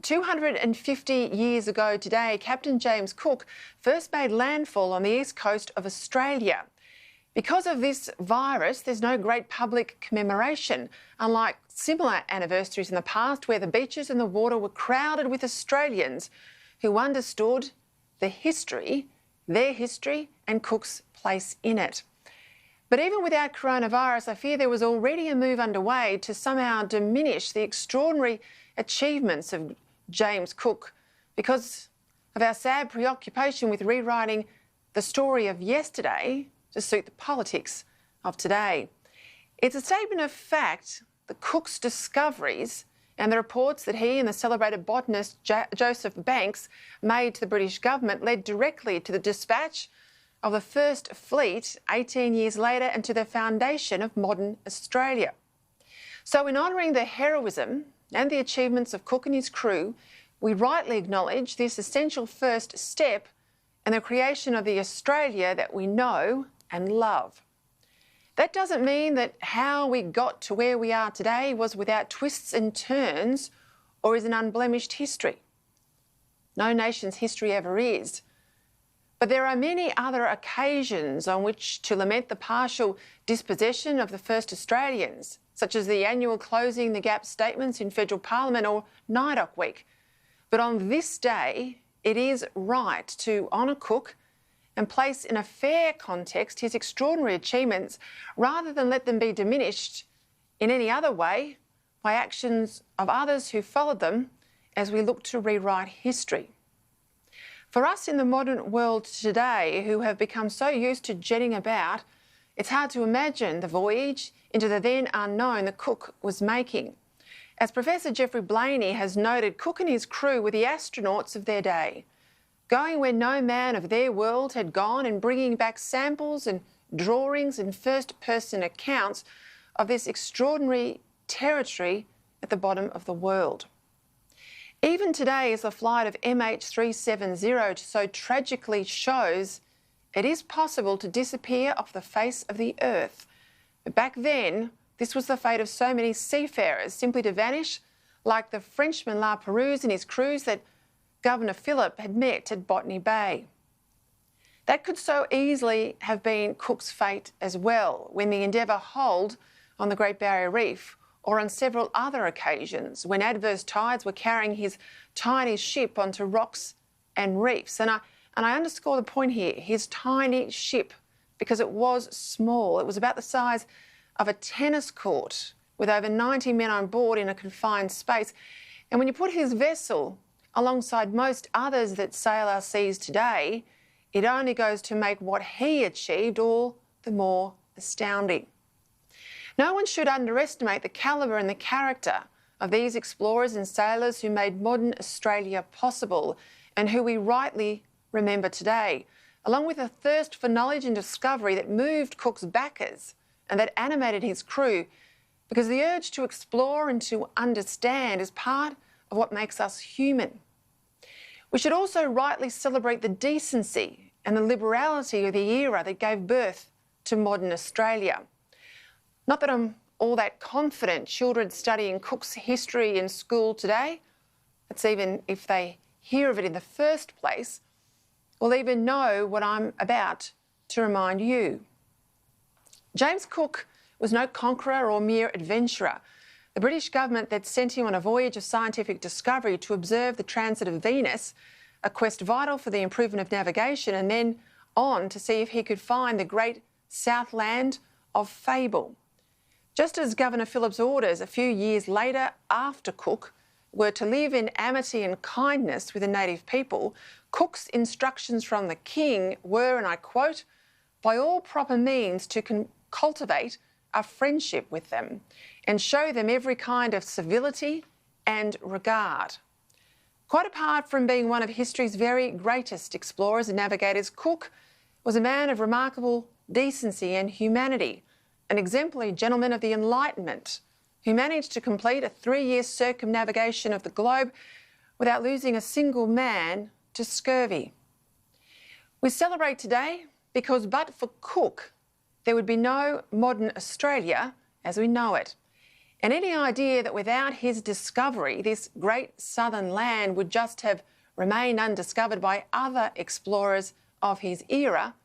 250 years ago today, Captain James Cook first made landfall on the east coast of Australia. Because of this virus, there's no great public commemoration, unlike similar anniversaries in the past where the beaches and the water were crowded with Australians who understood their history and Cook's place in it. But even without coronavirus, I fear there was already a move underway to somehow diminish the extraordinary achievements of James Cook because of our sad preoccupation with rewriting the story of yesterday to suit the politics of today. It's a statement of fact that Cook's discoveries and the reports that he and the celebrated botanist Joseph Banks made to the British government led directly to the dispatch of the first fleet 18 years later and to the foundation of modern Australia. So in honouring the heroism and the achievements of Cook and his crew, we rightly acknowledge this essential first step in the creation of the Australia that we know and love. That doesn't mean that how we got to where we are today was without twists and turns or is an unblemished history. No nation's history ever is. But there are many other occasions on which to lament the partial dispossession of the first Australians, such as the annual Closing the Gap statements in Federal Parliament or NAIDOC Week. But on this day, it is right to honour Cook and place in a fair context his extraordinary achievements rather than let them be diminished in any other way by actions of others who followed them as we look to rewrite history. For us in the modern world today who have become so used to jetting about, it's hard to imagine the voyage into the then unknown that Cook was making. As Professor Geoffrey Blainey has noted, Cook and his crew were the astronauts of their day, going where no man of their world had gone and bringing back samples and drawings and first-person accounts of this extraordinary territory at the bottom of the world. Even today, as the flight of MH370 so tragically shows, it is possible to disappear off the face of the earth. But back then, this was the fate of so many seafarers, simply to vanish, like the Frenchman La Perouse and his crews that Governor Phillip had met at Botany Bay. That could so easily have been Cook's fate as well when the Endeavour holed on the Great Barrier Reef, or on several other occasions when adverse tides were carrying his tiny ship onto rocks and reefs. And I underscore the point here, his tiny ship, because it was small. It was about the size of a tennis court with over 90 men on board in a confined space. And when you put his vessel alongside most others that sail our seas today, it only goes to make what he achieved all the more astounding. No one should underestimate the calibre and the character of these explorers and sailors who made modern Australia possible and who we rightly remember today, along with a thirst for knowledge and discovery that moved Cook's backers and that animated his crew, because the urge to explore and to understand is part of what makes us human. We should also rightly celebrate the decency and the liberality of the era that gave birth to modern Australia. Not that I'm all that confident children studying Cook's history in school today, that's even if they hear of it in the first place, will even know what I'm about to remind you. James Cook was no conqueror or mere adventurer. The British government that sent him on a voyage of scientific discovery to observe the transit of Venus, a quest vital for the improvement of navigation, and then on to see if he could find the great Southland of fable. Just as Governor Phillip's orders a few years later after Cook were to live in amity and kindness with the native people, Cook's instructions from the King were, and I quote, by all proper means to cultivate a friendship with them and show them every kind of civility and regard. Quite apart from being one of history's very greatest explorers and navigators, Cook was a man of remarkable decency and humanity, an exemplary gentleman of the Enlightenment who managed to complete a 3-year circumnavigation of the globe without losing a single man to scurvy. We celebrate today because but for Cook, there would be no modern Australia as we know it. And any idea that without his discovery, this great southern land would just have remained undiscovered by other explorers of his era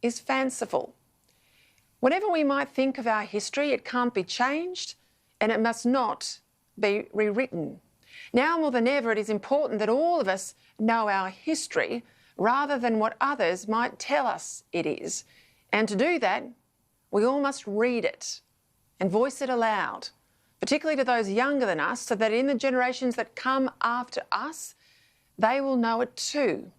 is fanciful. Whenever we might think of our history, it can't be changed and it must not be rewritten. Now more than ever, it is important that all of us know our history rather than what others might tell us it is. And to do that, we all must read it and voice it aloud, particularly to those younger than us, so that in the generations that come after us, they will know it too.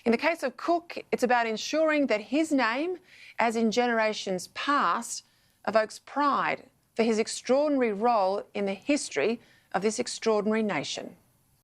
In the case of Cook, it's about ensuring that his name, as in generations past, evokes pride for his extraordinary role in the history of this extraordinary nation.